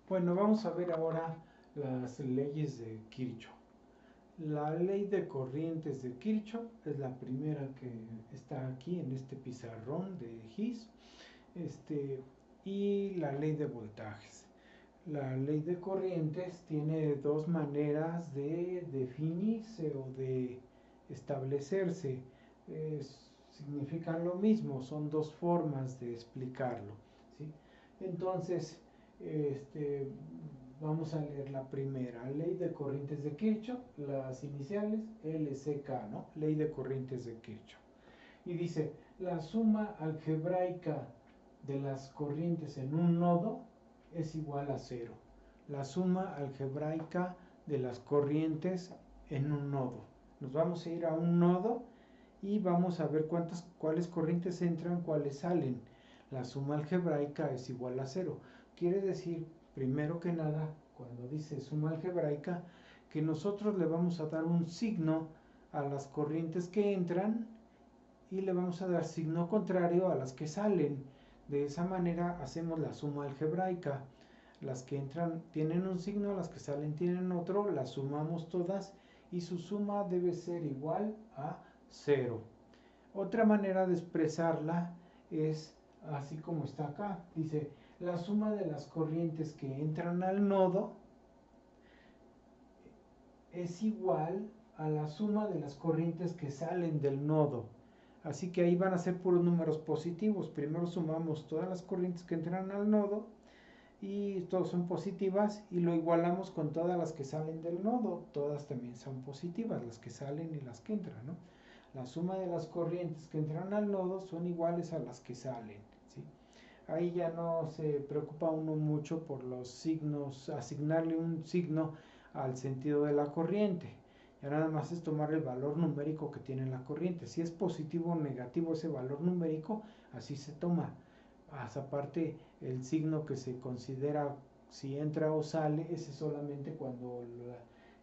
Bueno, vamos a ver ahora las leyes de Kirchhoff. La ley de corrientes de Kirchhoff es la primera que está aquí en este pizarrón de His, y la ley de voltajes. La ley de corrientes tiene dos maneras de definirse o de establecerse. Significan lo mismo, son dos formas de explicarlo, ¿sí? Entonces, vamos a leer la primera, ley de corrientes de Kirchhoff, las iniciales LCK, ¿no? Ley de corrientes de Kirchhoff. Y dice, la suma algebraica de las corrientes en un nodo es igual a cero. La suma algebraica de las corrientes en un nodo. Nos vamos a ir a un nodo y vamos a ver cuáles corrientes entran, cuáles salen. La suma algebraica es igual a cero. Quiere decir, primero que nada, cuando dice suma algebraica, que nosotros le vamos a dar un signo a las corrientes que entran y le vamos a dar signo contrario a las que salen. De esa manera hacemos la suma algebraica. Las que entran tienen un signo, las que salen tienen otro, las sumamos todas y su suma debe ser igual a 0. Otra manera de expresarla es así como está acá. Dice, la suma de las corrientes que entran al nodo es igual a la suma de las corrientes que salen del nodo. Así que ahí van a ser puros números positivos. Primero sumamos todas las corrientes que entran al nodo y todas son positivas y lo igualamos con todas las que salen del nodo. Todas también son positivas, las que salen y las que entran, ¿no? La suma de las corrientes que entran al nodo son iguales a las que salen, ¿sí? Ahí ya no se preocupa uno mucho por los signos, asignarle un signo al sentido de la corriente. Ya nada más es tomar el valor numérico que tiene la corriente. Si es positivo o negativo ese valor numérico, así se toma. Aparte, el signo que se considera si entra o sale, ese solamente cuando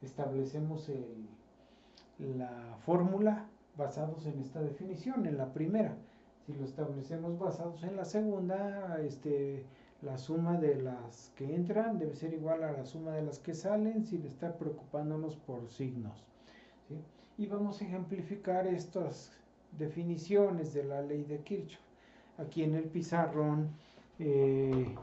establecemos la fórmula basados en esta definición, en la primera. Si lo establecemos basados en la segunda, la suma de las que entran debe ser igual a la suma de las que salen sin estar preocupándonos por signos, ¿sí? Y vamos a ejemplificar estas definiciones de la ley de Kirchhoff. Aquí en el pizarrón de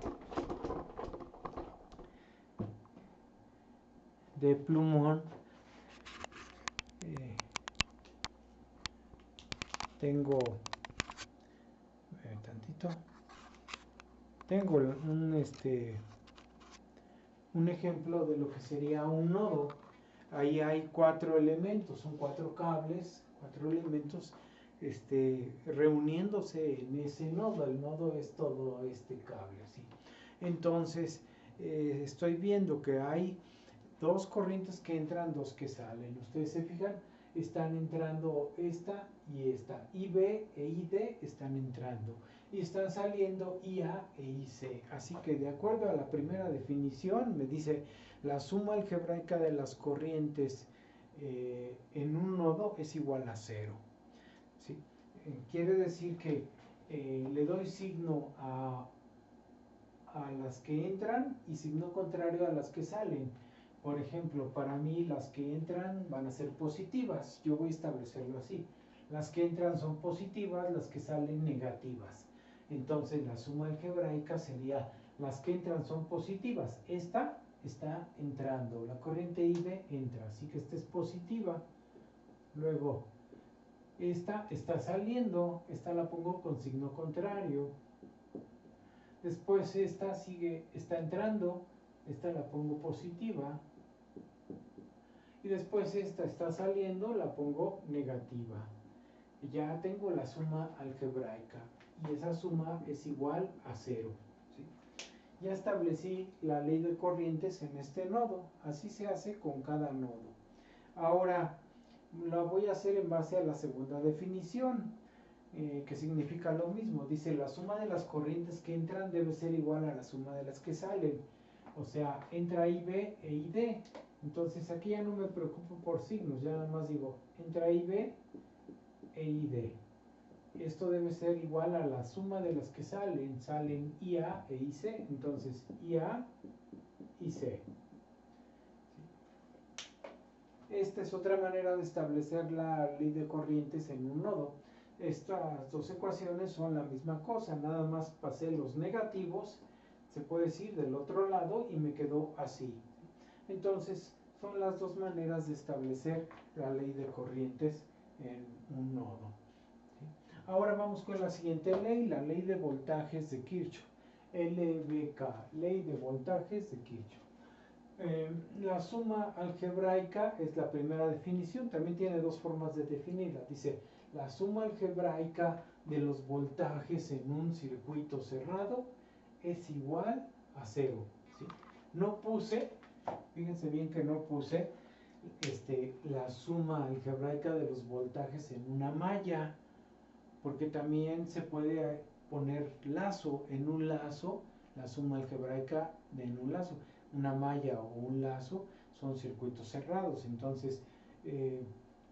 plumón tengo tantito, tengo un ejemplo de lo que sería un nodo. Ahí hay 4 elementos, son 4 cables, 4 elementos reuniéndose en ese nodo. El nodo es todo este cable, ¿sí? Entonces, estoy viendo que hay 2 corrientes que entran, 2 que salen. Ustedes se fijan, están entrando esta y esta. IB e ID están entrando. Y están saliendo IA e IC. Así que de acuerdo a la primera definición, me dice la suma algebraica de las corrientes en un nodo es igual a 0. ¿Sí? Quiere decir que le doy signo a las que entran y signo contrario a las que salen. Por ejemplo, para mí las que entran van a ser positivas. Yo voy a establecerlo así. Las que entran son positivas, las que salen negativas. Entonces la suma algebraica sería las que entran son positivas. Esta está entrando, la corriente IB entra, así que esta es positiva. Luego, esta está saliendo, esta la pongo con signo contrario. Después esta está entrando, esta la pongo positiva. Y después esta está saliendo, la pongo negativa. Ya tengo la suma algebraica y esa suma es igual a 0. ¿Sí? Ya establecí la ley de corrientes en este nodo. Así se hace con cada nodo. Ahora la voy a hacer en base a la segunda definición, que significa lo mismo. Dice la suma de las corrientes que entran debe ser igual a la suma de las que salen. O sea, entra IB e ID. Entonces aquí ya no me preocupo por signos, ya nada más digo, entra IB e ID. Esto debe ser igual a la suma de las que salen. Salen IA e IC. Entonces IA y C. Esta es otra manera de establecer la ley de corrientes en un nodo. Estas dos ecuaciones son la misma cosa, nada más pasé los negativos, se puede decir, del otro lado y me quedó así. Entonces, son las dos maneras de establecer la ley de corrientes en un nodo. Ahora vamos con la siguiente ley, la ley de voltajes de Kirchhoff. LVK, ley de voltajes de Kirchhoff. La suma algebraica es la primera definición, también tiene dos formas de definirla. Dice, la suma algebraica de los voltajes en un circuito cerrado es igual a 0. ¿Sí? No puse, fíjense bien que no puse la suma algebraica de los voltajes en una malla, porque también se puede poner lazo, en un lazo, la suma algebraica en un lazo. Una malla o un lazo son circuitos cerrados, entonces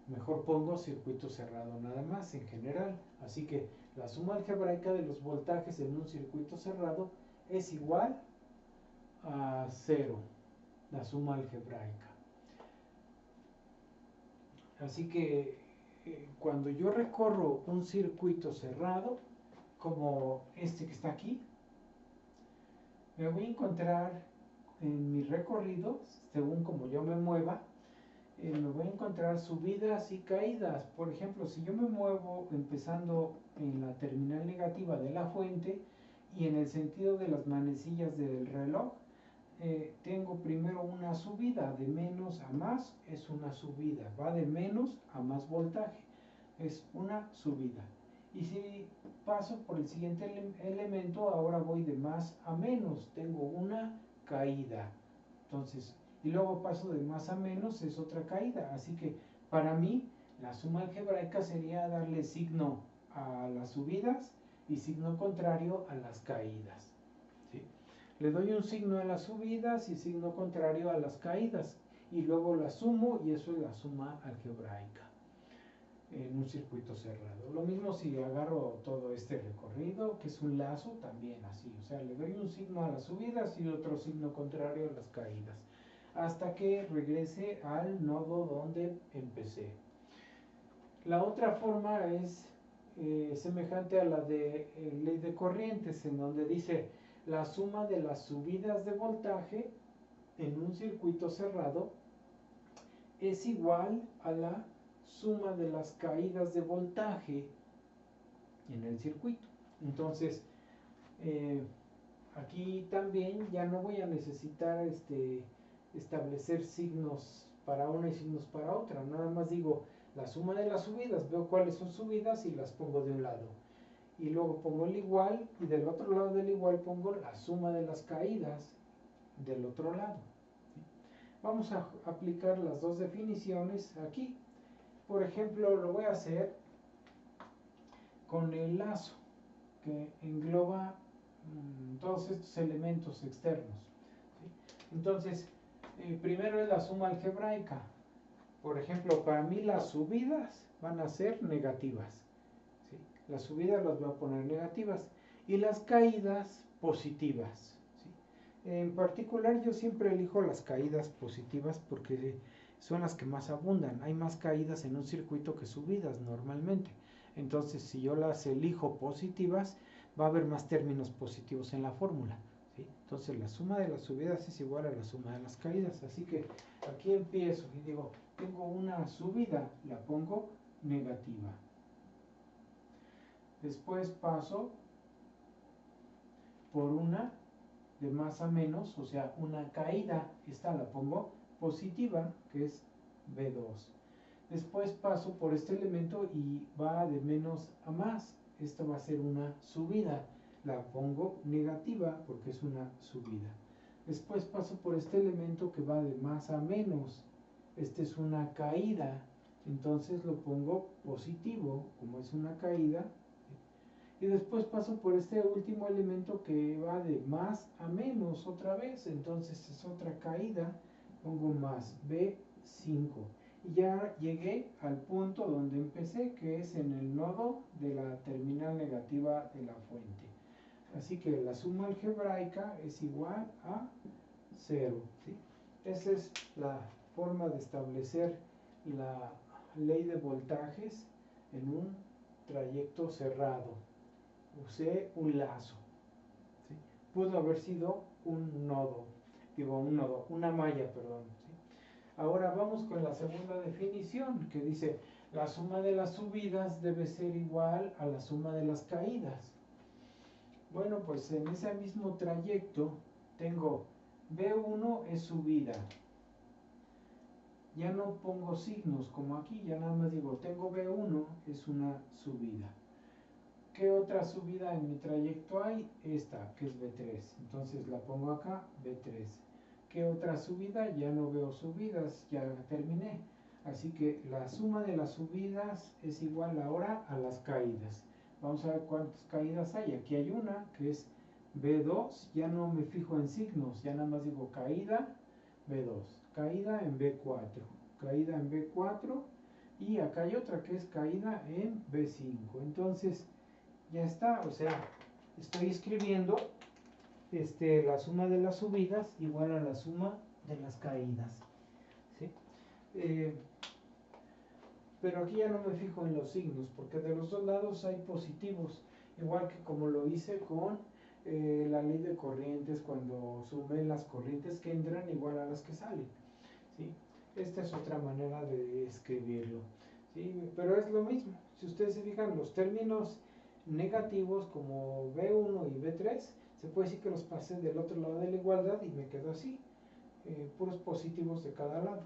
mejor pongo circuito cerrado nada más en general. Así que la suma algebraica de los voltajes en un circuito cerrado es igual a 0, la suma algebraica. Así que cuando yo recorro un circuito cerrado, como este que está aquí, me voy a encontrar en mi recorrido, según como yo me mueva, me voy a encontrar subidas y caídas. Por ejemplo, si yo me muevo empezando en la terminal negativa de la fuente y en el sentido de las manecillas del reloj, tengo primero una subida, de menos a más es una subida, va de menos a más voltaje, es una subida. Y si paso por el siguiente elemento, ahora voy de más a menos, tengo una caída. Entonces, y luego paso de más a menos, es otra caída. Así que para mí, la suma algebraica sería darle signo a las subidas y signo contrario a las caídas. ¿Sí? Le doy un signo a las subidas y signo contrario a las caídas. Y luego la sumo y eso es la suma algebraica en un circuito cerrado. Lo mismo si agarro todo este recorrido, que es un lazo, también así. O sea, le doy un signo a las subidas y otro signo contrario a las caídas, hasta que regrese al nodo donde empecé. La otra forma es semejante a la de ley de corrientes, en donde dice la suma de las subidas de voltaje en un circuito cerrado es igual a la suma de las caídas de voltaje en el circuito. Entonces, aquí también ya no voy a necesitar establecer signos para una y signos para otra. Nada más digo la suma de las subidas, veo cuáles son subidas y las pongo de un lado. Y luego pongo el igual y del otro lado del igual pongo la suma de las caídas del otro lado. Vamos a aplicar las dos definiciones aquí. Por ejemplo, lo voy a hacer con el lazo que engloba todos estos elementos externos. ¿Sí? Entonces, primero es la suma algebraica. Por ejemplo, para mí las subidas van a ser negativas. ¿Sí? Las subidas las voy a poner negativas y las caídas positivas. ¿Sí? En particular, yo siempre elijo las caídas positivas porque son las que más abundan. Hay más caídas en un circuito que subidas normalmente. Entonces, si yo las elijo positivas, va a haber más términos positivos en la fórmula. ¿Sí? Entonces, la suma de las subidas es igual a la suma de las caídas. Así que aquí empiezo y digo, tengo una subida, la pongo negativa. Después paso por una de más a menos, o sea, una caída, esta la pongo positiva, que es B2. Después paso por este elemento y va de menos a más, esta va a ser una subida, la pongo negativa porque es una subida. Después paso por este elemento que va de más a menos, esta es una caída, entonces lo pongo positivo, como es una caída. Y después paso por este último elemento que va de más a menos otra vez, entonces es otra caída, pongo más B5. Y ya llegué al punto donde empecé, que es en el nodo de la terminal negativa de la fuente. Así que la suma algebraica es igual a 0. ¿Sí? Esa es la forma de establecer la ley de voltajes en un trayecto cerrado. Usé un lazo. ¿Sí? Pudo haber sido una malla, perdón. ¿Sí? Ahora vamos con la segunda definición, que dice, la suma de las subidas debe ser igual a la suma de las caídas. Bueno, pues en ese mismo trayecto tengo B1 es subida. Ya no pongo signos como aquí, ya nada más digo, tengo B1 es una subida. ¿Qué otra subida en mi trayecto hay? Esta, que es B3. Entonces la pongo acá, B3. ¿Qué otra subida? Ya no veo subidas, ya terminé. Así que la suma de las subidas es igual ahora a las caídas. Vamos a ver cuántas caídas hay. Aquí hay una, que es B2. Ya no me fijo en signos, ya nada más digo caída, B2. Caída en B4. Caída en B4. Y acá hay otra que es caída en B5. Entonces, ya está, o sea, estoy escribiendo la suma de las subidas igual a la suma de las caídas. ¿Sí? Pero aquí ya no me fijo en los signos, porque de los dos lados hay positivos, igual que como lo hice con la ley de corrientes, cuando sumé las corrientes que entran igual a las que salen. ¿Sí? Esta es otra manera de escribirlo. ¿Sí? Pero es lo mismo, si ustedes se fijan, los términos negativos como B1 y B3, se puede decir que los pasé del otro lado de la igualdad y me quedo así, puros positivos de cada lado.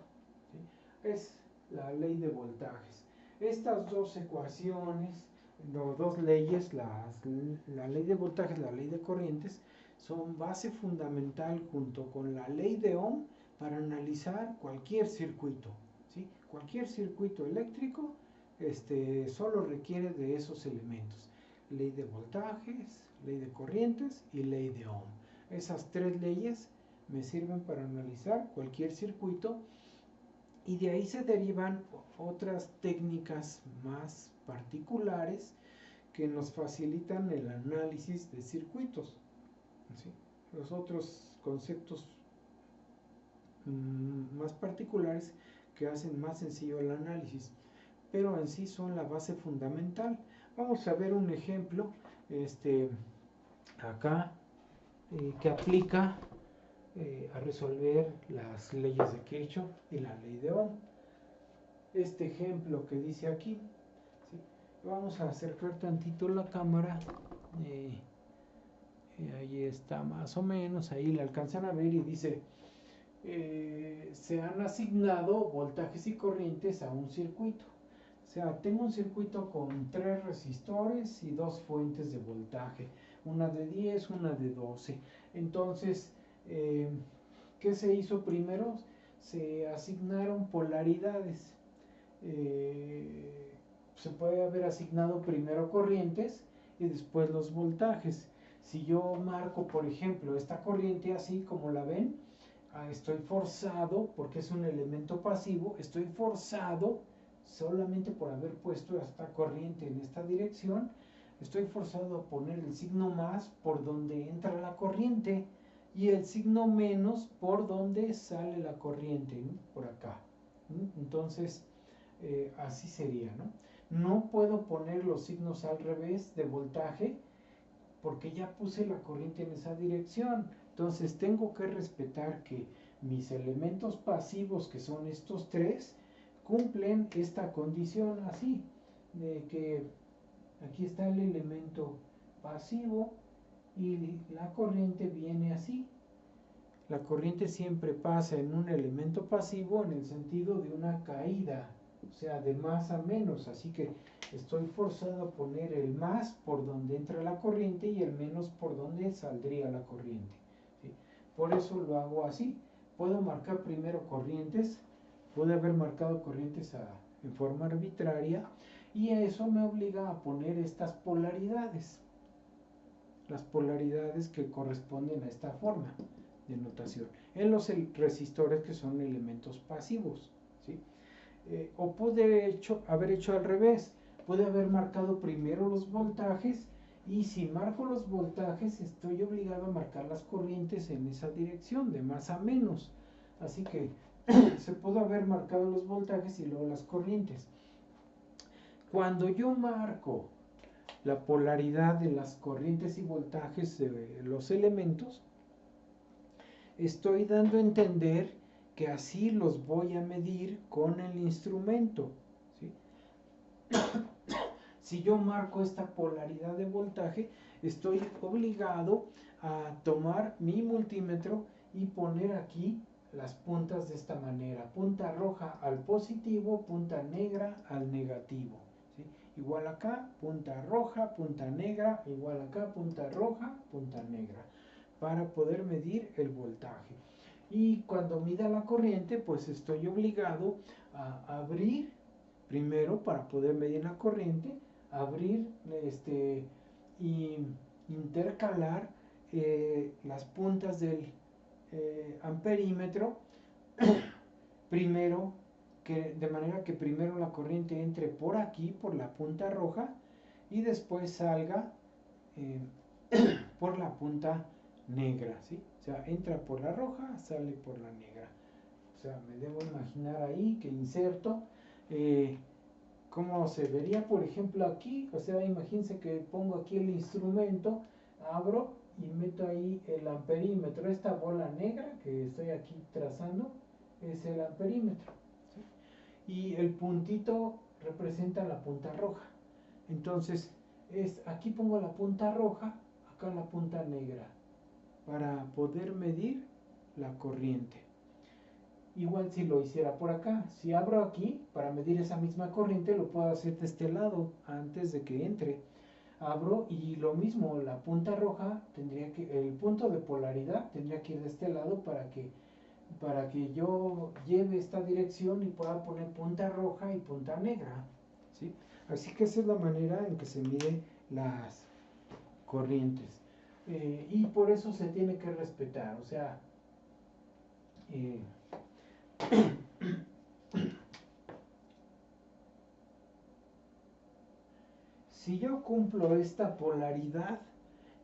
¿Sí? Es la ley de voltajes. Estas dos ecuaciones, dos leyes, la ley de voltajes y la ley de corrientes, son base fundamental junto con la ley de Ohm para analizar cualquier circuito. ¿Sí? Cualquier circuito eléctrico solo requiere de esos elementos. Ley de voltajes, ley de corrientes y ley de Ohm. Esas tres leyes me sirven para analizar cualquier circuito y de ahí se derivan otras técnicas más particulares que nos facilitan el análisis de circuitos. ¿Sí? Los otros conceptos más particulares que hacen más sencillo el análisis, pero en sí son la base fundamental. Vamos a ver un ejemplo acá que aplica a resolver las leyes de Kirchhoff y la ley de Ohm. Este ejemplo que dice aquí, ¿sí? Vamos a acercar tantito la cámara, ahí está más o menos, ahí la alcanzan a ver y dice, se han asignado voltajes y corrientes a un circuito. O sea, tengo un circuito con 3 resistores y 2 fuentes de voltaje, una de 10, una de 12. Entonces, ¿qué se hizo primero? Se asignaron polaridades. Se puede haber asignado primero corrientes y después los voltajes. Si yo marco, por ejemplo, esta corriente así como la ven, estoy forzado, porque es un elemento pasivo, estoy forzado solamente por haber puesto esta corriente en esta dirección, estoy forzado a poner el signo más por donde entra la corriente y el signo menos por donde sale la corriente, ¿no? Por acá. Entonces, así sería, ¿no? No puedo poner los signos al revés de voltaje porque ya puse la corriente en esa dirección. Entonces tengo que respetar que mis elementos pasivos, que son estos tres, cumplen esta condición así, de que aquí está el elemento pasivo y la corriente viene así. La corriente siempre pasa en un elemento pasivo en el sentido de una caída, o sea, de más a menos, así que estoy forzado a poner el más por donde entra la corriente y el menos por donde saldría la corriente. ¿Sí? Por eso lo hago así. Puedo marcar primero corrientes, pude haber marcado corrientes en forma arbitraria y eso me obliga a poner estas polaridades, las polaridades que corresponden a esta forma de notación, en los resistores que son elementos pasivos. ¿Sí? O pude haber hecho al revés, pude haber marcado primero los voltajes Y si marco los voltajes, estoy obligado a marcar las corrientes en esa dirección, de más a menos. Así que se pudo haber marcado los voltajes y luego las corrientes. Cuando yo marco la polaridad de las corrientes y voltajes de los elementos, estoy dando a entender que así los voy a medir con el instrumento, ¿sí? Si yo marco esta polaridad de voltaje, estoy obligado a tomar mi multímetro y poner aquí las puntas de esta manera: punta roja al positivo, punta negra al negativo, ¿sí? Igual acá, punta roja, punta negra, igual acá, punta roja, punta negra, para poder medir el voltaje. Y cuando mida la corriente, pues estoy obligado a abrir primero para poder medir la corriente, abrir y intercalar las puntas del amperímetro primero, de manera que primero la corriente entre por aquí, por la punta roja, y después salga eh, por la punta negra, ¿sí? O sea, entra por la roja, sale por la negra. O sea, me debo imaginar ahí que inserto cómo se vería, por ejemplo, aquí. O sea, imagínense que pongo aquí el instrumento, abro y meto ahí el amperímetro. Esta bola negra que estoy aquí trazando es el amperímetro, ¿sí? Y el puntito representa la punta roja. Entonces, aquí pongo la punta roja, acá la punta negra, para poder medir la corriente. Igual si lo hiciera por acá, si abro aquí para medir esa misma corriente, lo puedo hacer de este lado antes de que entre. Abro y lo mismo, la punta roja tendría que, el punto de polaridad tendría que ir de este lado para que yo lleve esta dirección y pueda poner punta roja y punta negra, ¿sí? Así que esa es la manera en que se miden las corrientes. Y por eso se tiene que respetar, o sea, si yo cumplo esta polaridad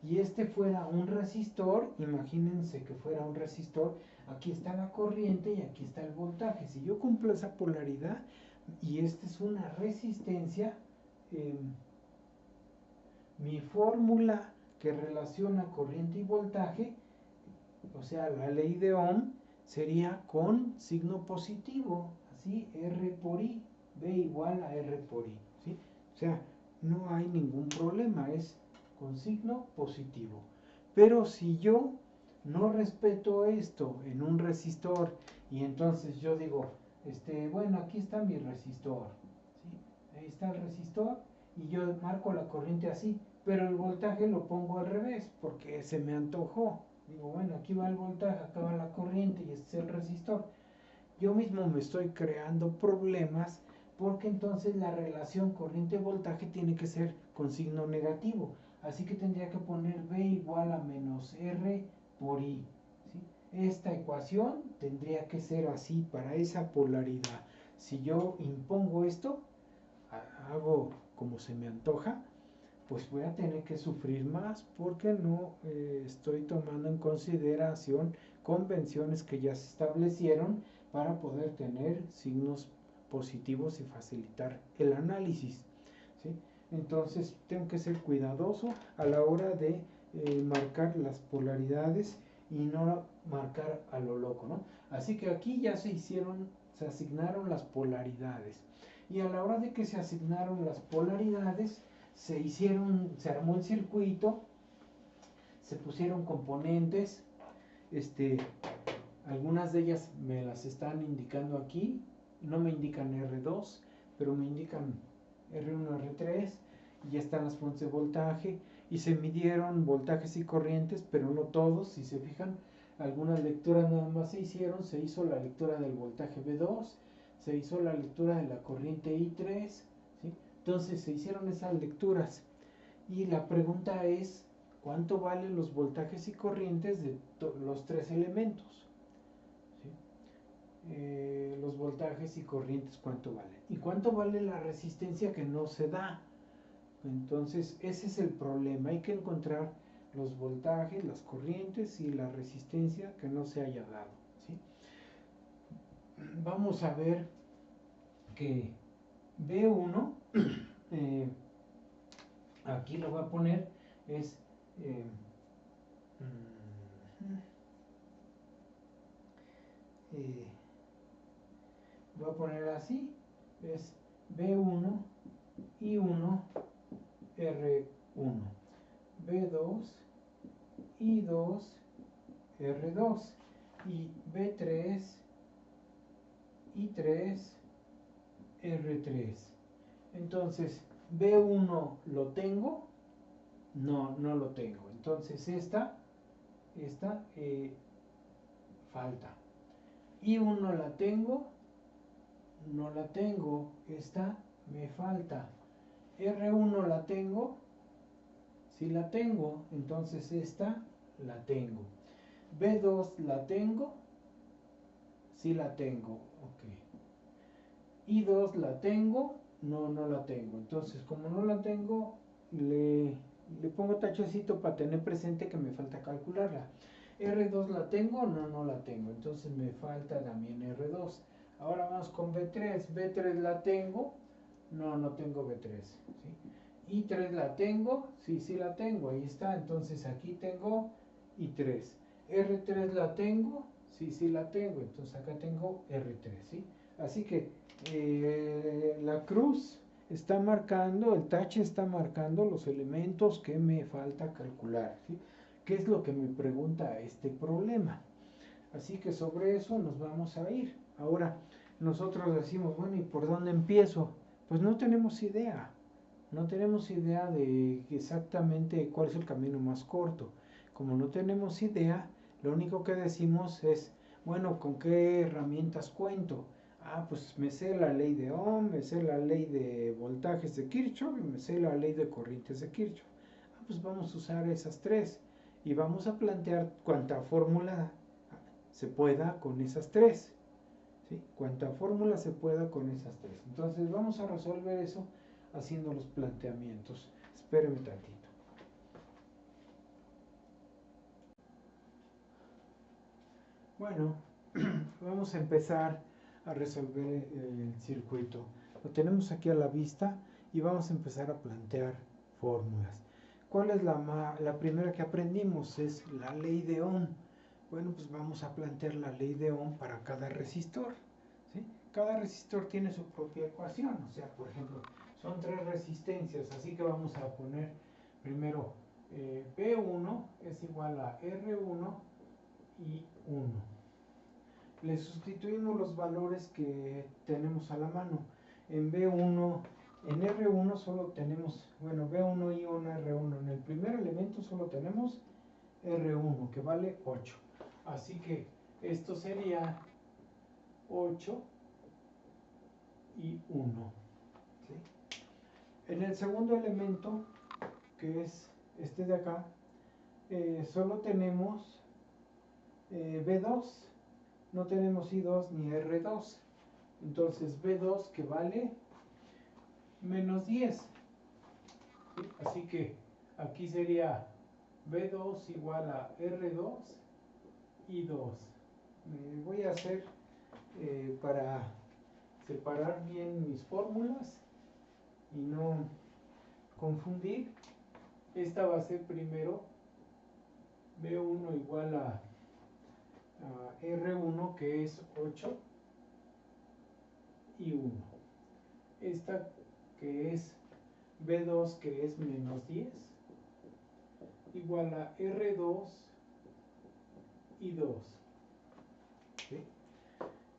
y este fuera un resistor, imagínense que fuera un resistor, aquí está la corriente y aquí está el voltaje. Si yo cumplo esa polaridad y esta es una resistencia, eh, mi fórmula que relaciona corriente y voltaje, o sea, la ley de Ohm, sería con signo positivo, así, R por I, B igual a R por I, ¿sí? O sea, no hay ningún problema, es con signo positivo. Pero si yo no respeto esto en un resistor y entonces yo digo, bueno, aquí está mi resistor, ¿sí? Ahí está el resistor y yo marco la corriente así, pero el voltaje lo pongo al revés porque se me antojó. Digo, bueno, aquí va el voltaje, acá va la corriente y este es el resistor. Yo mismo me estoy creando problemas porque entonces la relación corriente-voltaje tiene que ser con signo negativo. Así que tendría que poner B igual a menos R por I, ¿sí? Esta ecuación tendría que ser así para esa polaridad. Si yo impongo esto, hago como se me antoja, pues voy a tener que sufrir más porque no estoy tomando en consideración convenciones que ya se establecieron para poder tener signos positivos y facilitar el análisis, ¿sí? Entonces tengo que ser cuidadoso a la hora de marcar las polaridades y no marcar a lo loco, ¿no? Así que aquí ya se asignaron las polaridades. Y a la hora de que se asignaron las polaridades, se armó el circuito, se pusieron componentes, algunas de ellas me las están indicando aquí, no me indican R2, pero me indican R1, R3, y ya están las fuentes de voltaje, y se midieron voltajes y corrientes, pero no todos, si se fijan, algunas lecturas nada más se hizo la lectura del voltaje V2, se hizo la lectura de la corriente I3, ¿sí? Entonces se hicieron esas lecturas y la pregunta es, ¿cuánto valen los voltajes y corrientes de los tres elementos? ¿Sí? Los voltajes y corrientes, ¿cuánto valen? ¿Y cuánto vale la resistencia que no se da? Entonces, ese es el problema. Hay que encontrar los voltajes, las corrientes y la resistencia que no se haya dado, ¿sí? Vamos a ver que B1, aquí lo voy a poner, es... voy a poner así, es B1, I1, R1, B2, I2, R2 y B3, I3, R3. Entonces, B1 lo tengo, no lo tengo. Entonces, esta falta. I1 la tengo, no la tengo. Esta me falta. R1 la tengo, si la tengo, entonces esta la tengo. B2 la tengo, si la tengo, ok. I2 la tengo, no la tengo. Entonces, como no la tengo, le pongo tachecito para tener presente que me falta calcularla. R2 la tengo, no la tengo. Entonces me falta también R2. Ahora vamos con B3. B3 la tengo, no tengo B3. ¿Sí? I3 la tengo, sí la tengo, ahí está. Entonces aquí tengo I3. R3 la tengo, sí la tengo. Entonces acá tengo R3. ¿Sí? Así que la cruz está marcando, el tache está marcando los elementos que me falta calcular, ¿sí? ¿Qué es lo que me pregunta este problema? Así que sobre eso nos vamos a ir. Ahora, nosotros decimos, bueno, ¿y por dónde empiezo? Pues no tenemos idea. No tenemos idea de exactamente cuál es el camino más corto. Como no tenemos idea, lo único que decimos es, bueno, ¿con qué herramientas cuento? Ah, pues me sé la ley de Ohm, me sé la ley de voltajes de Kirchhoff y me sé la ley de corrientes de Kirchhoff. Ah, pues vamos a usar esas tres y vamos a plantear cuánta fórmula se pueda con esas tres. ¿Sí? Cuánta fórmula se pueda con esas tres. Entonces vamos a resolver eso haciendo los planteamientos. Espéreme tantito. Bueno, vamos a empezar a resolver el circuito. Lo tenemos aquí a la vista y vamos a empezar a plantear fórmulas. ¿Cuál es la primera que aprendimos? Es la ley de Ohm. Bueno, pues vamos a plantear la ley de Ohm para cada resistor. ¿Sí? Cada resistor tiene su propia ecuación. O sea, por ejemplo, son tres resistencias, así que vamos a poner primero B1 es igual a R1 y 1. Le sustituimos los valores que tenemos a la mano. En B1, en R1 solo tenemos, bueno, B1 y 1 R1. En el primer elemento solo tenemos R1, que vale 8. Así que esto sería 8 y 1. ¿Sí? En el segundo elemento, que es este de acá, solo tenemos B2, no tenemos I2 ni R2. Entonces B2 que vale menos 10. ¿Sí? Así que aquí sería B2 igual a R2 y 2. Voy a hacer para separar bien mis fórmulas y no confundir. Esta va a ser primero B1 igual a R1, que es 8 y 1. Esta que es B2, que es menos 10, igual a R2 y 2. ¿Sí?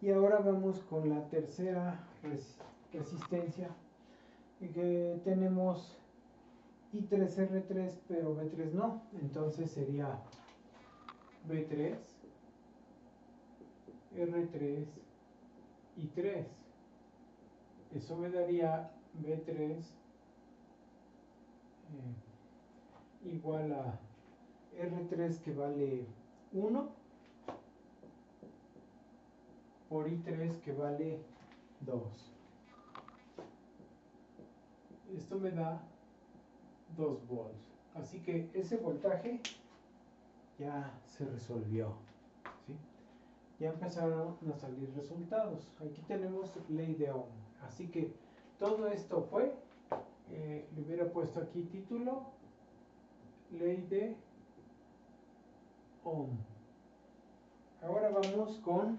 Y ahora vamos con la tercera resistencia, que tenemos I3R3, pero B3 no. Entonces sería B3, R3 y 3. Eso me daría B3 igual a R3, que vale 1 por I3, que vale 2. Esto me da 2 volts. Así que ese voltaje ya se resolvió, ¿sí? Ya empezaron a salir resultados. Aquí tenemos ley de Ohm. Así que todo esto fue, le hubiera puesto aquí título, ley de Ohm. Ahora vamos con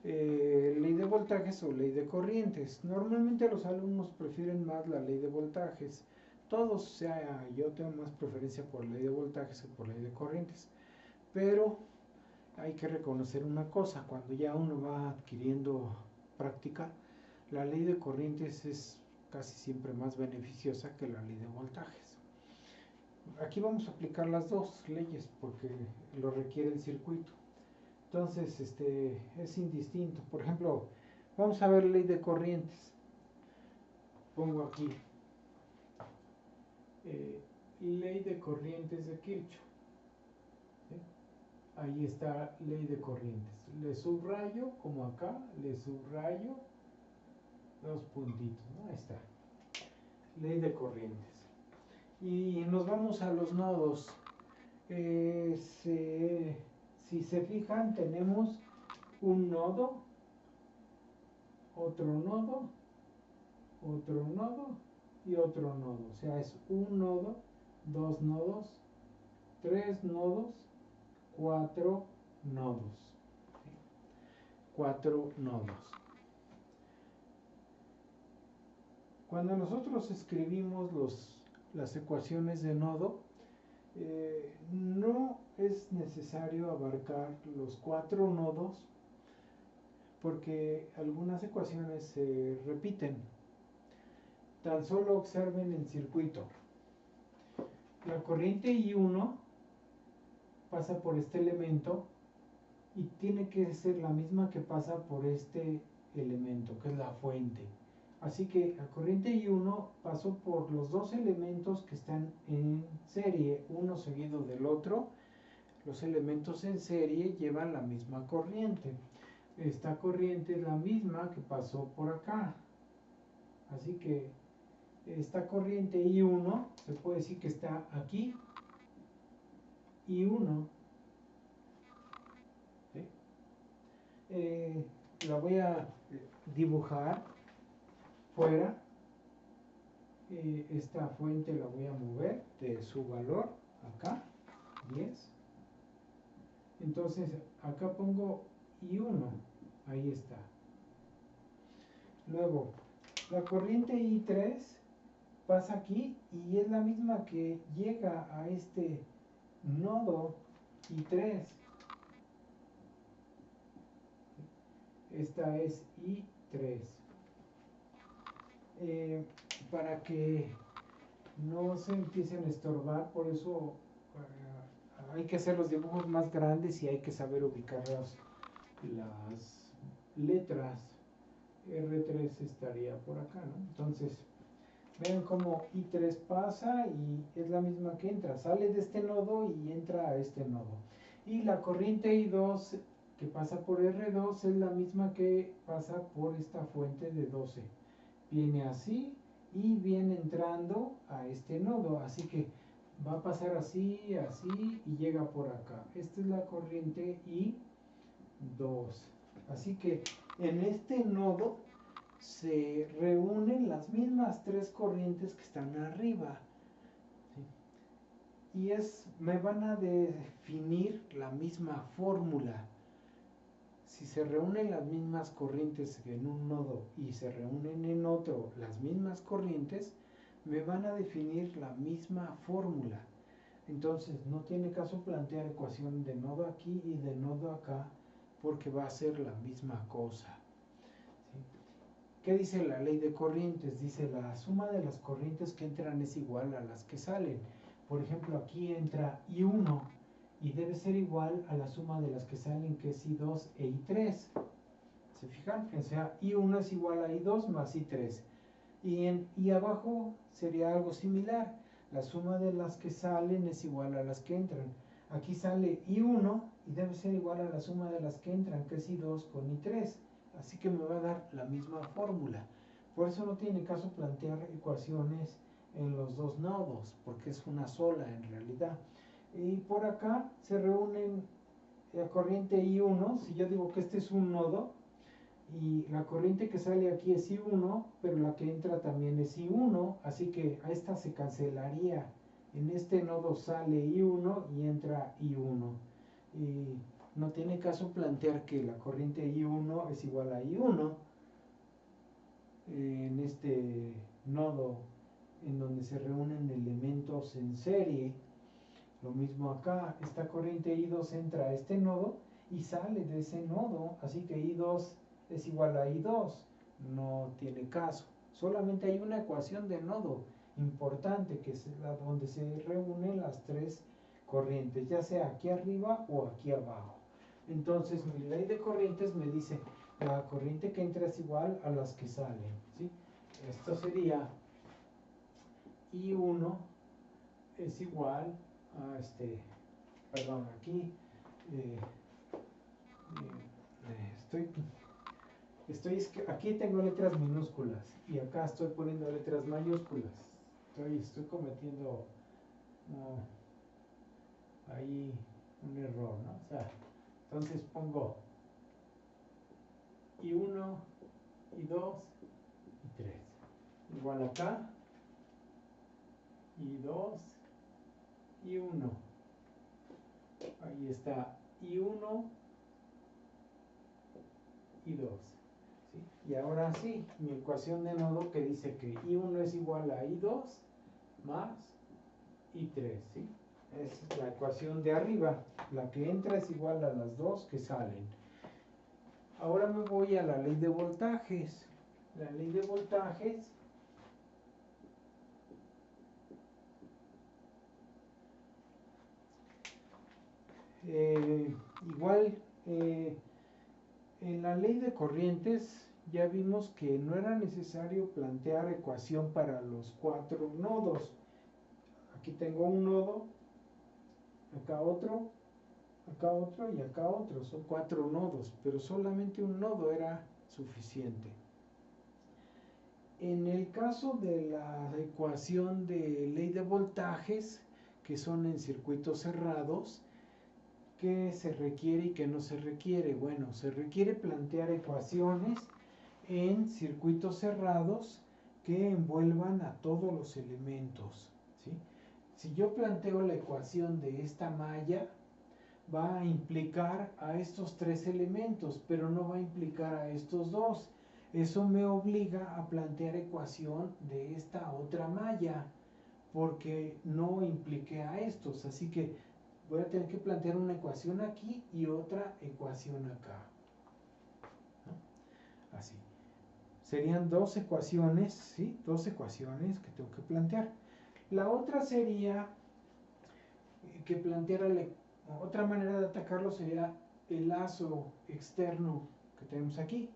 ley de voltajes o ley de corrientes. Normalmente los alumnos prefieren más la ley de voltajes. Todos, o sea, yo tengo más preferencia por ley de voltajes que por ley de corrientes. Pero hay que reconocer una cosa, cuando ya uno va adquiriendo práctica, la ley de corrientes es casi siempre más beneficiosa que la ley de voltajes. Aquí vamos a aplicar las dos leyes porque lo requiere el circuito. Entonces, es indistinto. Por ejemplo, vamos a ver ley de corrientes. Pongo aquí ley de corrientes de Kirchhoff. ¿Sí? Ahí está ley de corrientes. Le subrayo, como acá, le subrayo dos puntitos, ¿no? Ahí está. Ley de corrientes. Y nos vamos a los nodos. Si se fijan, tenemos un nodo, otro nodo, otro nodo y otro nodo. O sea, es un nodo, dos nodos, tres nodos, cuatro nodos. ¿Sí? Cuatro nodos. Cuando nosotros escribimos las ecuaciones de nodo, no es necesario abarcar los cuatro nodos porque algunas ecuaciones se repiten. Tan solo observen el circuito. La corriente I1 pasa por este elemento y tiene que ser la misma que pasa por este elemento, que es la fuente. Así que la corriente I1 pasó por los dos elementos que están en serie, uno seguido del otro. Los elementos en serie llevan la misma corriente. Esta corriente es la misma que pasó por acá. Así que esta corriente I1 se puede decir que está aquí. I1. ¿Sí? La voy a dibujar fuera. Esta fuente la voy a mover de su valor acá, 10. Entonces acá pongo I1, ahí está. Luego, la corriente I3 pasa aquí y es la misma que llega a este nodo I3. Esta es I3. Para que no se empiecen a estorbar, por eso hay que hacer los dibujos más grandes y hay que saber ubicar las letras. R3 estaría por acá, ¿no? Entonces, vean cómo I3 pasa y es la misma que entra. Sale de este nodo y entra a este nodo. Y la corriente I2 que pasa por R2 es la misma que pasa por esta fuente de 12. Viene así y viene entrando a este nodo. Así que va a pasar así, así y llega por acá. Esta es la corriente I2. Así que en este nodo se reúnen las mismas tres corrientes que están arriba. ¿Sí? Y me van a definir la misma fórmula. Si se reúnen las mismas corrientes en un nodo y se reúnen en otro las mismas corrientes, me van a definir la misma fórmula. Entonces no tiene caso plantear ecuación de nodo aquí y de nodo acá porque va a ser la misma cosa. ¿Sí? ¿Qué dice la ley de corrientes? Dice la suma de las corrientes que entran es igual a las que salen. Por ejemplo, aquí entra I1 y debe ser igual a la suma de las que salen, que es I2 e I3. ¿Se fijan? O sea, I1 es igual a I2 más I3. Y abajo sería algo similar. La suma de las que salen es igual a las que entran. Aquí sale I1 y debe ser igual a la suma de las que entran, que es I2 con I3. Así que me va a dar la misma fórmula. Por eso no tiene caso plantear ecuaciones en los dos nodos, porque es una sola en realidad. Y por acá se reúnen la corriente I1, si yo digo que este es un nodo, y la corriente que sale aquí es I1, pero la que entra también es I1, así que a esta se cancelaría. En este nodo sale I1 y entra I1. Y no tiene caso plantear que la corriente I1 es igual a I1 en este nodo en donde se reúnen elementos en serie. Lo mismo acá, esta corriente I2 entra a este nodo y sale de ese nodo, así que I2 es igual a I2, no tiene caso. Solamente hay una ecuación de nodo importante, que es la donde se reúnen las tres corrientes, ya sea aquí arriba o aquí abajo. Entonces mi ley de corrientes me dice, la corriente que entra es igual a las que salen, ¿sí? Esto sería I1 es igual a perdón, aquí aquí tengo letras minúsculas y acá estoy poniendo letras mayúsculas. Estoy cometiendo ahí un error, ¿no? O sea, entonces pongo I1, I2 y 3. Igual acá, I2, I1. Ahí está I1, I2. ¿Sí? Y ahora sí, mi ecuación de nodo que dice que I1 es igual a I2 más I3. ¿Sí? Es la ecuación de arriba. La que entra es igual a las dos que salen. Ahora me voy a la ley de voltajes. La ley de voltajes igual en la ley de corrientes ya vimos que no era necesario plantear ecuación para los cuatro nodos. Aquí tengo un nodo, acá otro y acá otro. Son cuatro nodos, pero solamente un nodo era suficiente. En el caso de la ecuación de ley de voltajes, que son en circuitos cerrados, ¿qué se requiere y qué no se requiere? Bueno, se requiere plantear ecuaciones en circuitos cerrados que envuelvan a todos los elementos, ¿sí? Si yo planteo la ecuación de esta malla, va a implicar a estos tres elementos, pero no va a implicar a estos dos. Eso me obliga a plantear ecuación de esta otra malla, porque no impliqué a estos. Así que voy a tener que plantear una ecuación aquí y otra ecuación acá, ¿no? Así. Serían dos ecuaciones, ¿sí? Dos ecuaciones que tengo que plantear. La otra sería que planteara otra manera de atacarlo sería el lazo externo que tenemos aquí,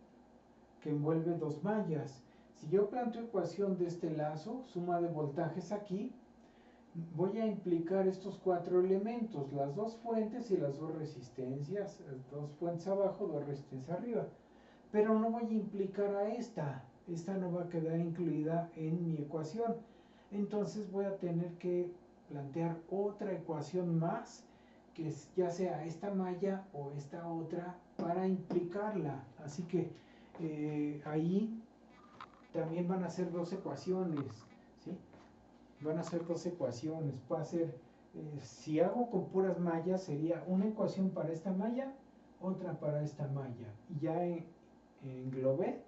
que envuelve dos mallas. Si yo planteo ecuación de este lazo, suma de voltajes aquí, voy a implicar estos cuatro elementos, las dos fuentes y las dos resistencias, dos fuentes abajo, dos resistencias arriba. Pero no voy a implicar a esta no va a quedar incluida en mi ecuación. Entonces voy a tener que plantear otra ecuación más, que ya sea esta malla o esta otra, para implicarla. Así que ahí también van a ser dos ecuaciones, ¿sí? Van a ser dos ecuaciones. Va a ser, si hago con puras mallas, sería una ecuación para esta malla, otra para esta malla. Y ya englobé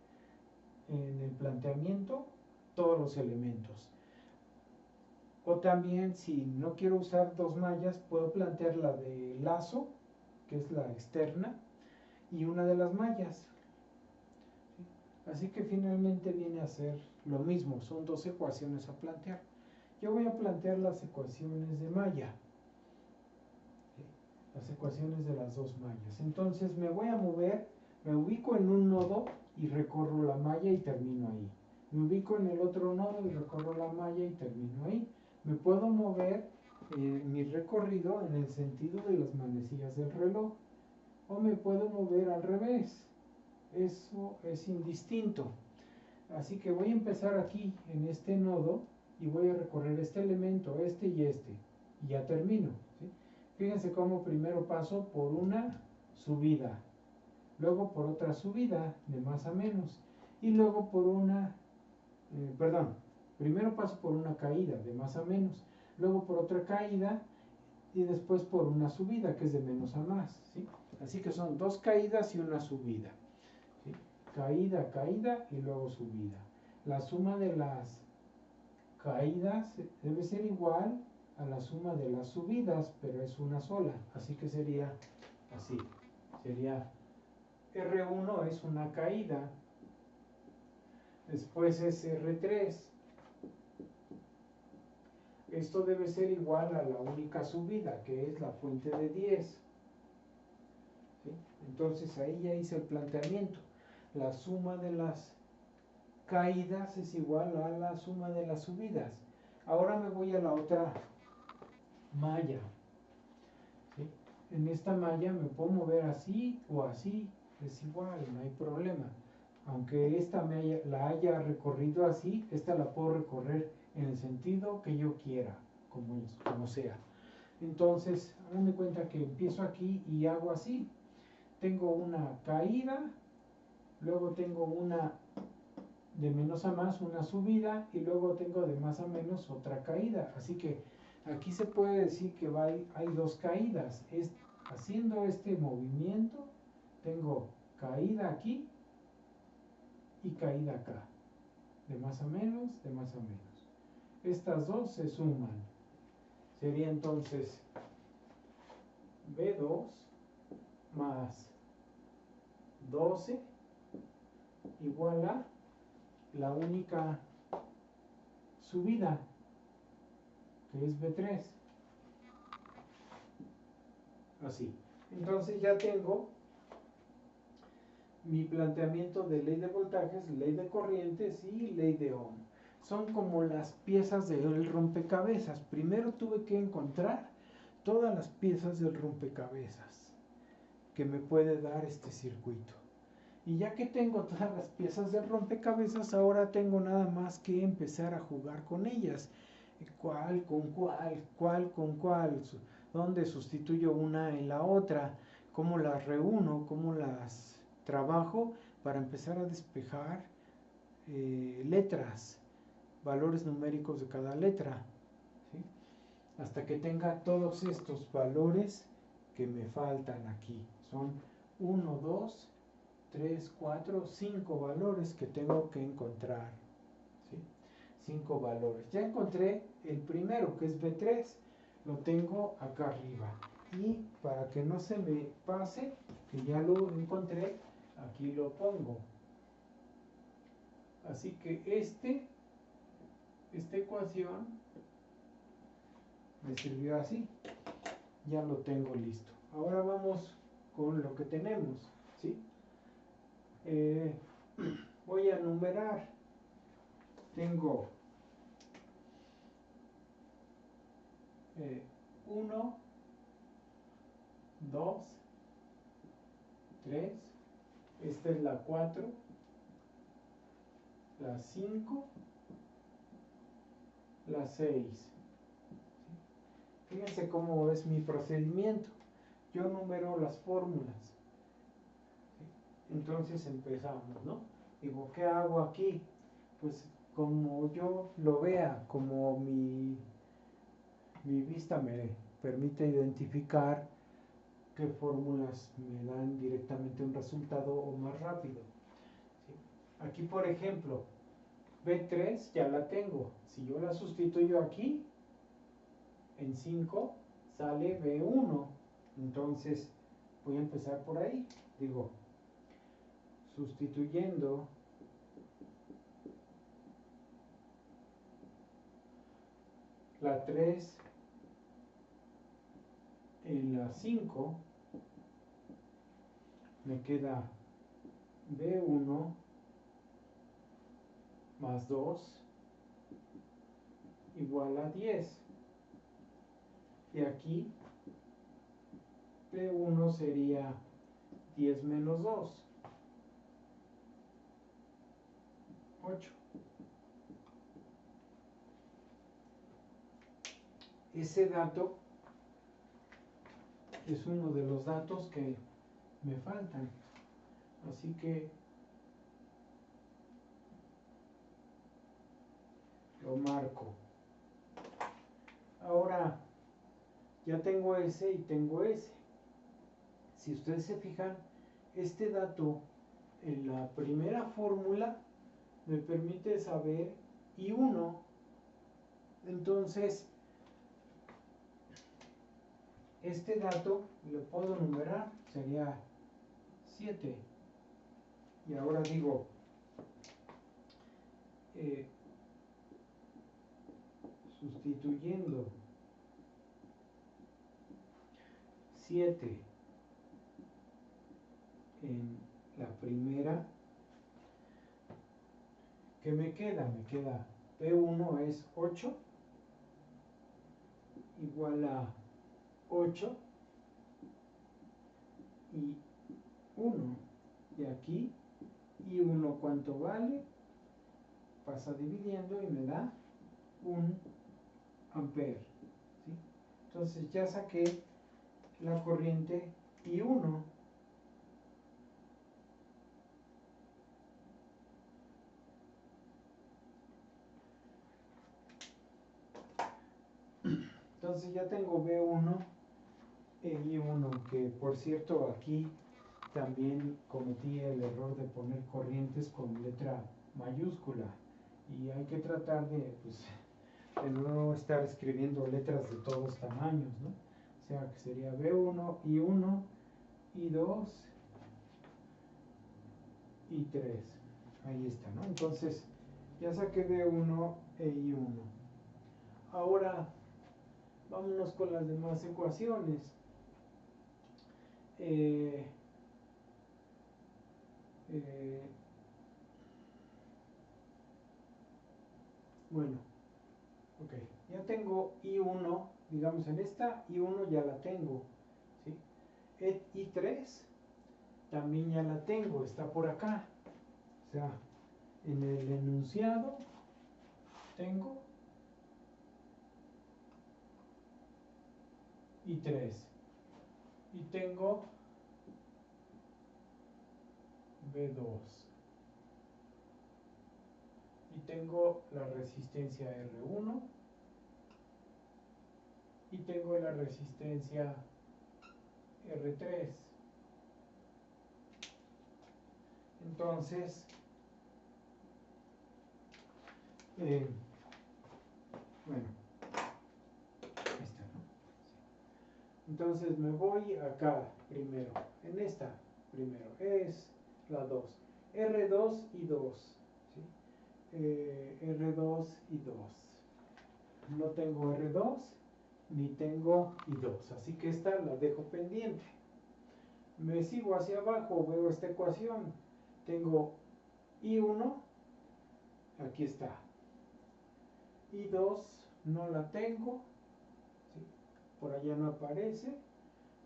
en el planteamiento todos los elementos. O también, si no quiero usar dos mallas, puedo plantear la de lazo, que es la externa, y una de las mallas. Así que finalmente viene a ser lo mismo, son dos ecuaciones a plantear. Yo voy a plantear las ecuaciones de malla, las ecuaciones de las dos mallas. Entonces me voy a mover, me ubico en un nodo y recorro la malla y termino ahí. Me ubico en el otro nodo y recorro la malla y termino ahí. Me puedo mover mi recorrido en el sentido de las manecillas del reloj, o me puedo mover al revés. Eso es indistinto. Así que voy a empezar aquí en este nodo y voy a recorrer este elemento, este, y ya termino, ¿sí? Fíjense cómo primero paso por una subida, luego por otra subida de más a menos, y luego por una, primero paso por una caída de más a menos, luego por otra caída y después por una subida que es de menos a más, ¿sí? Así que son dos caídas y una subida, ¿sí? Caída, caída y luego subida. La suma de las caídas debe ser igual a la suma de las subidas, pero es una sola, así que sería así, sería R1 es una caída, después es R3, esto debe ser igual a la única subida, que es la fuente de 10, ¿sí? Entonces ahí ya hice el planteamiento, la suma de las caídas es igual a la suma de las subidas. Ahora me voy a la otra malla, ¿sí? En esta malla me puedo mover así o así, es igual, no hay problema. Aunque esta la haya recorrido así, esta la puedo recorrer en el sentido que yo quiera, como sea. Entonces, hagan de cuenta que empiezo aquí y hago así. Tengo una caída, luego tengo una de menos a más, una subida, y luego tengo de más a menos otra caída. Así que aquí se puede decir que hay dos caídas. Haciendo este movimiento, tengo caída aquí y caída acá. De más a menos, de más a menos. Estas dos se suman. Sería entonces B2 más 12 igual a la única subida, que es B3. Así. Entonces ya tengo mi planteamiento de ley de voltajes, ley de corrientes y ley de Ohm. Son como las piezas del rompecabezas. Primero tuve que encontrar todas las piezas del rompecabezas que me puede dar este circuito. Y ya que tengo todas las piezas del rompecabezas, ahora tengo nada más que empezar a jugar con ellas. ¿Cuál con cuál? ¿Cuál con cuál? ¿Dónde sustituyo una en la otra? ¿Cómo las reúno? ¿Cómo las trabajo para empezar a despejar letras, valores numéricos de cada letra? ¿Sí? Hasta que tenga todos estos valores que me faltan aquí. Son 1, 2, 3, 4, 5 valores que tengo que encontrar, ¿sí? 5 valores. Ya encontré el primero, que es B3, lo tengo acá arriba. Y para que no se me pase, que ya lo encontré, aquí lo pongo. Así que esta ecuación me sirvió así. Ya lo tengo listo. Ahora vamos con lo que tenemos, ¿sí? Voy a numerar. Tengo 1, 2, 3, esta es la 4, la 5, la 6. Fíjense cómo es mi procedimiento. Yo numero las fórmulas. Entonces empezamos, ¿no? Digo, ¿qué hago aquí? Pues como yo lo vea, como mi vista me permite identificar qué fórmulas me dan directamente un resultado o más rápido. ¿Sí? Aquí, por ejemplo, B3 ya la tengo. Si yo la sustituyo aquí, en 5 sale B1. Entonces voy a empezar por ahí. Digo, sustituyendo la 3 en la 5, me queda B1 más 2 igual a 10. Y aquí B1 sería 10 menos 2, 8. ese dato es uno de los datos que me faltan. Así que lo marco. Ahora ya tengo ese y tengo ese. Si ustedes se fijan, este dato en la primera fórmula me permite saber I1. Entonces, este dato lo puedo numerar, sería 7. Y ahora digo, sustituyendo 7 en la primera, ¿qué me queda? Me queda P1 es 8 igual a 8 y 1. Y aquí, y 1 ¿cuánto vale? Pasa dividiendo y me da 1 ampere. ¿Sí? Entonces ya saqué la corriente I1. Entonces ya tengo B1 e I1, que por cierto aquí también cometí el error de poner corrientes con letra mayúscula y hay que tratar de, pues, de no estar escribiendo letras de todos tamaños, ¿no? O sea que sería B1, I1, I2, I3. Ahí está, ¿no? Entonces ya saqué B1 e I1. Ahora vámonos con las demás ecuaciones. Bueno, ok, ya tengo I1, digamos en esta I1 ya la tengo, ¿sí? I3 también ya la tengo, está por acá, o sea, en el enunciado tengo I3 y tengo B2 y tengo la resistencia R1 y tengo la resistencia R3. Entonces, bueno, ahí está, ¿no? Entonces me voy acá primero, en esta primero, es la 2, R2 y 2, ¿sí? R2 y 2. No tengo R2 ni tengo I2, así que esta la dejo pendiente. Me sigo hacia abajo, veo esta ecuación, tengo I1, aquí está, I2 no la tengo, ¿sí? Por allá no aparece,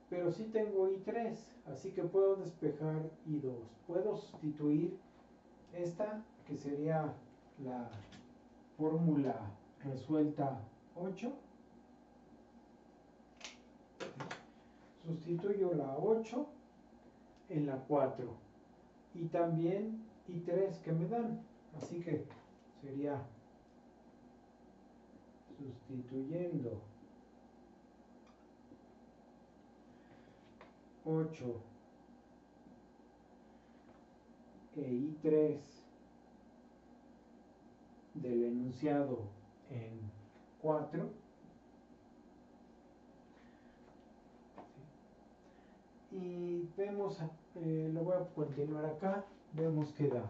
pero sí tengo I3, así que puedo despejar I2. Puedo sustituir esta, que sería la fórmula resuelta 8. Sustituyo la 8 en la 4 y también I3 que me dan, así que sería sustituyendo 8 e I3 del enunciado en 4, y vemos, lo voy a continuar acá, vemos que da.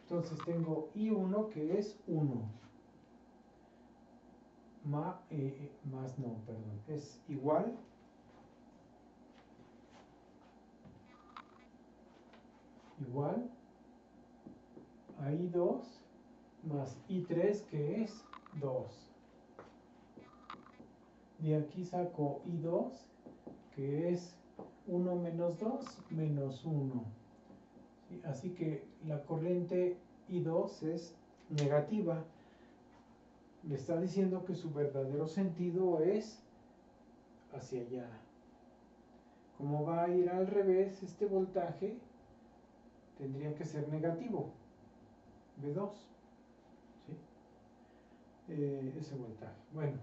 Entonces tengo I1 que es 1, más no, perdón, es igual a I2 más I3 que es 2. De aquí saco I2 que es 1 menos 2 menos 1. ¿Sí? Así que la corriente I2 es negativa. me está diciendo que su verdadero sentido es hacia allá. Como va a ir al revés, este voltaje tendría que ser negativo, V2, ¿sí? Ese voltaje. Bueno,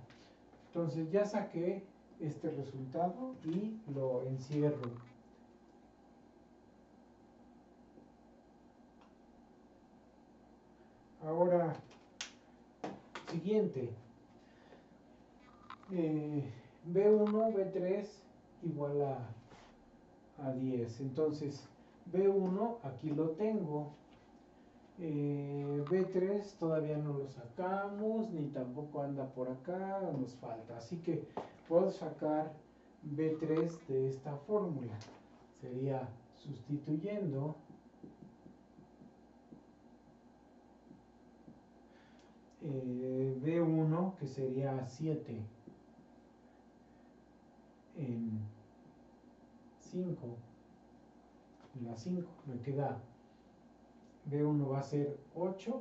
entonces ya saqué este resultado y lo encierro. Ahora, siguiente. B1, B3 igual a 10. Entonces, B1 aquí lo tengo. B3 todavía no lo sacamos, ni tampoco anda por acá, nos falta. Así que puedo sacar B3 de esta fórmula. Sería sustituyendo B1, que sería 7 en 5, la 5, me queda B1 va a ser 8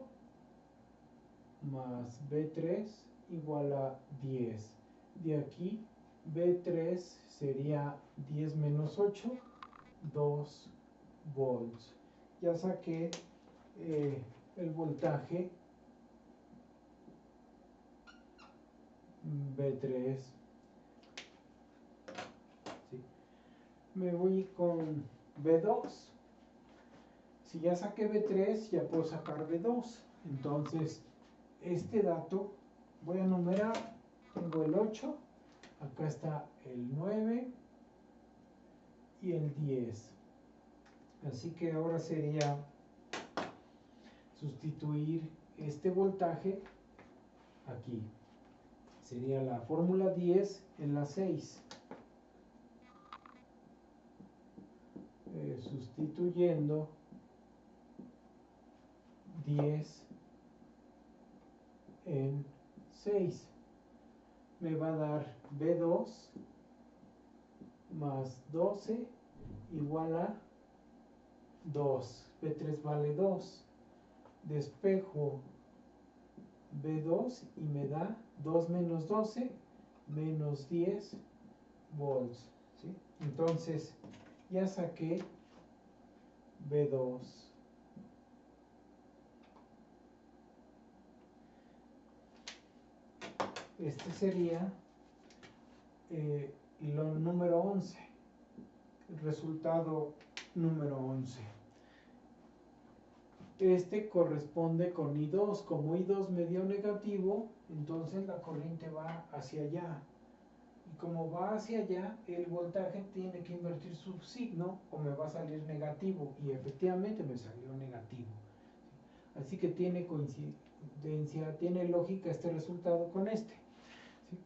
más B3 igual a 10. De aquí B3 sería 10 menos 8, 2 volts. Ya saqué el voltaje B3. ¿Sí? Me voy con B2. Si ya saqué B3, ya puedo sacar B2. Entonces, este dato, voy a numerar, tengo el 8, acá está el 9 y el 10. Así que ahora sería sustituir este voltaje aquí. Sería la fórmula 10 en la 6. Sustituyendo 10 en 6. Me va a dar B2 más 12 igual a 2. B3 vale 2. Despejo B2 y me da 2 menos 12 menos 10 volts. ¿Sí? Entonces ya saqué B2. Este sería lo número 11. El resultado número 11. Este corresponde con I2. Como I2 me dio negativo, entonces la corriente va hacia allá. Y como va hacia allá, el voltaje tiene que invertir su signo o me va a salir negativo. Y efectivamente me salió negativo. Así que tiene coincidencia, tiene lógica este resultado con este. ¿Sí?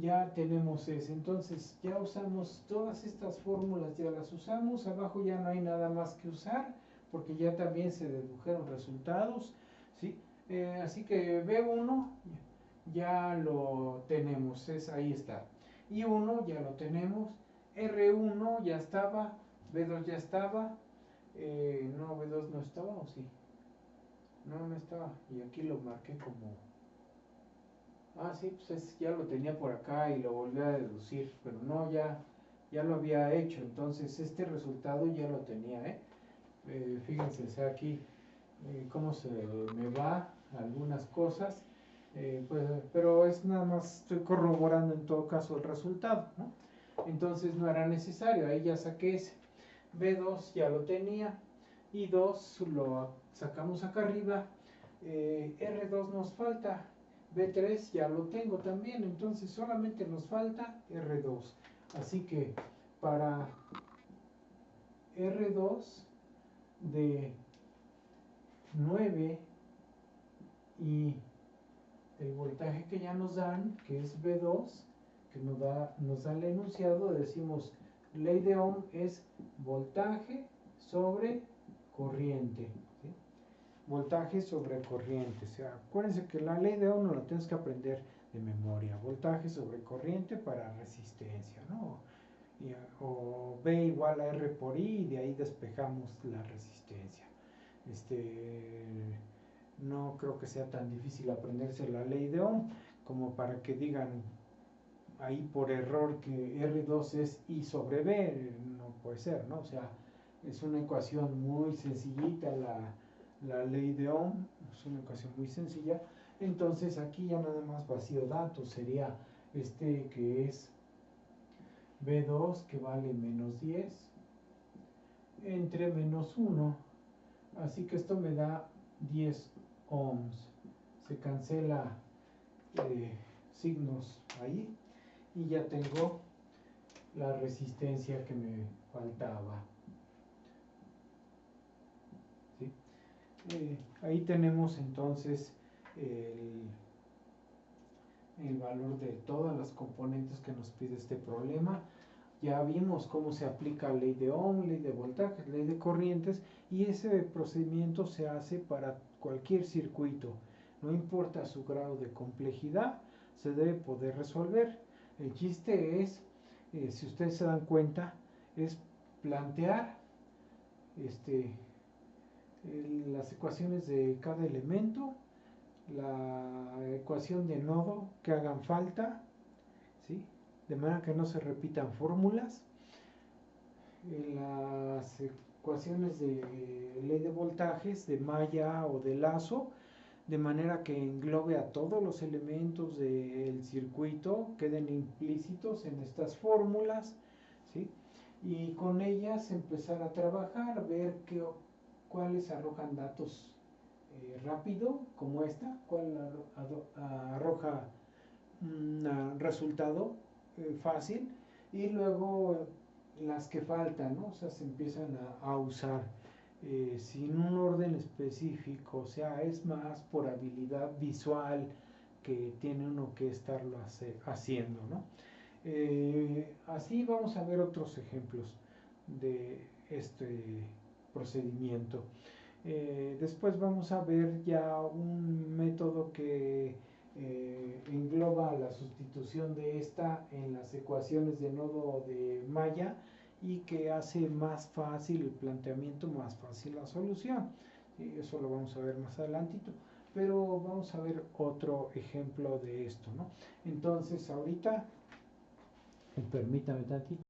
Ya tenemos ese. Entonces ya usamos todas estas fórmulas, ya las usamos. Abajo ya no hay nada más que usar, porque ya también se dedujeron resultados, ¿sí? Así que B1 ya lo tenemos, ahí está. I1 ya lo tenemos, R1 ya estaba, B2 ya estaba, no, B2 no estaba, ¿o sí? No, no estaba, y aquí lo marqué como... Ah, sí, pues ya lo tenía por acá y lo volví a deducir, pero no, ya lo había hecho, entonces este resultado ya lo tenía, ¿eh? Fíjense aquí cómo se me va algunas cosas, pues, pero es nada más, estoy corroborando en todo caso el resultado, ¿no? Entonces no era necesario, ahí ya saqué ese. B2 ya lo tenía, I2 lo sacamos acá arriba, R2 nos falta, B3 ya lo tengo también, entonces solamente nos falta R2. Así que para R2 de 9 y el voltaje que ya nos dan, que es B2, que nos da el enunciado, decimos ley de Ohm es voltaje sobre corriente, ¿sí? Voltaje sobre corriente. O sea, acuérdense que la ley de Ohm no la tienes que aprender de memoria. Voltaje sobre corriente para resistencia, ¿no? O B igual a R por I y de ahí despejamos la resistencia. No creo que sea tan difícil aprenderse la ley de Ohm como para que digan ahí por error que R2 es I sobre B, no puede ser, ¿no? O sea, es una ecuación muy sencillita la ley de Ohm, es una ecuación muy sencilla. Entonces aquí ya nada más vacío datos, sería este que es B2 que vale menos 10 entre menos 1. Así que esto me da 10 ohms. Se cancela signos ahí y ya tengo la resistencia que me faltaba. ¿Sí? Ahí tenemos entonces el valor de todas las componentes que nos pide este problema. Ya vimos cómo se aplica la ley de Ohm, ley de voltaje, ley de corrientes, y ese procedimiento se hace para cualquier circuito. No importa su grado de complejidad, se debe poder resolver. El chiste es, si ustedes se dan cuenta, es plantear las ecuaciones de cada elemento, la ecuación de nodo que hagan falta, ¿sí? De manera que no se repitan fórmulas, las ecuaciones de ley de voltajes, de malla o de lazo, de manera que englobe a todos los elementos del circuito, queden implícitos en estas fórmulas, ¿sí? Y con ellas empezar a trabajar, ver cuáles arrojan datos rápido, como esta, cuál arroja un resultado fácil, y luego las que faltan, ¿no? O sea, se empiezan a usar sin un orden específico, o sea, es más por habilidad visual que tiene uno que estarlo haciendo, ¿no? Así vamos a ver otros ejemplos de este procedimiento. Después vamos a ver ya un método que engloba la sustitución de esta en las ecuaciones de nodo de malla y que hace más fácil el planteamiento, más fácil la solución. Eso lo vamos a ver más adelantito, pero vamos a ver otro ejemplo de esto, ¿no? Entonces ahorita, permítame tantito.